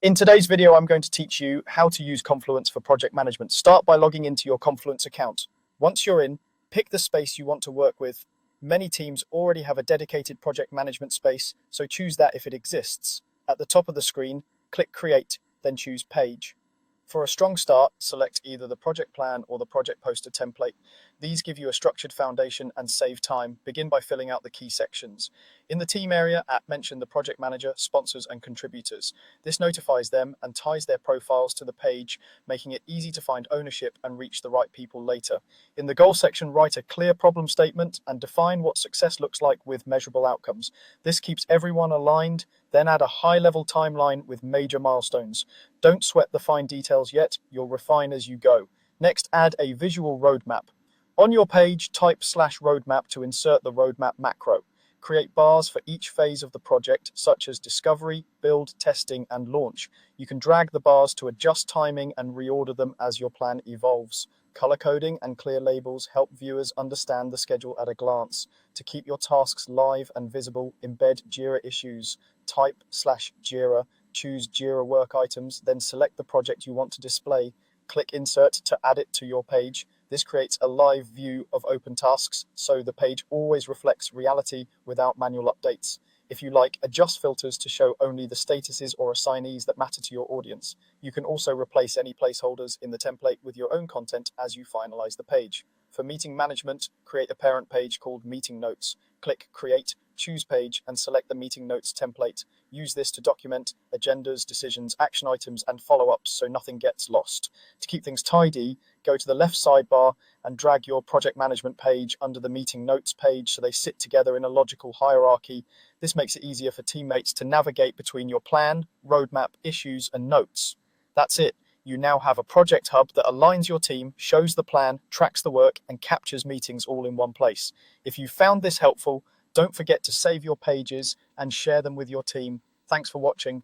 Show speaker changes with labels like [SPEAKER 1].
[SPEAKER 1] In today's video, I'm going to teach you how to use Confluence for project management. Start by logging into your Confluence account. Once you're in, pick the space you want to work with. Many teams already have a dedicated project management space, so choose that if it exists. At the top of the screen, click Create, then choose Page. For a strong start, select either the project plan or the project poster template. These give you a structured foundation and save time. Begin by filling out the key sections. In the team area, mention the project manager, sponsors, and contributors. This notifies them and ties their profiles to the page, making it easy to find ownership and reach the right people later. In the goal section, write a clear problem statement and define what success looks like with measurable outcomes. This keeps everyone aligned. Then add a high-level timeline with major milestones. Don't sweat the fine details yet, you'll refine as you go. Next, add a visual roadmap. On your page, type /roadmap to insert the roadmap macro. Create bars for each phase of the project, such as discovery, build, testing, and launch. You can drag the bars to adjust timing and reorder them as your plan evolves. Color coding and clear labels help viewers understand the schedule at a glance. To keep your tasks live and visible, embed Jira issues. Type /Jira, choose Jira work items, then select the project you want to display. Click Insert to add it to your page. This creates a live view of open tasks, so the page always reflects reality without manual updates. If you like, adjust filters to show only the statuses or assignees that matter to your audience. You can also replace any placeholders in the template with your own content as you finalize the page. For meeting management, create a parent page called Meeting Notes. Click Create, choose Page, and select the Meeting Notes template. Use this to document agendas, decisions, action items, and follow-ups so nothing gets lost. To keep things tidy, go to the left sidebar and drag your project management page under the Meeting Notes page so they sit together in a logical hierarchy. This makes it easier for teammates to navigate between your plan, roadmap, issues, and notes. That's it. You now have a project hub that aligns your team, shows the plan, tracks the work, and captures meetings all in one place. If you found this helpful, don't forget to save your pages and share them with your team. Thanks for watching.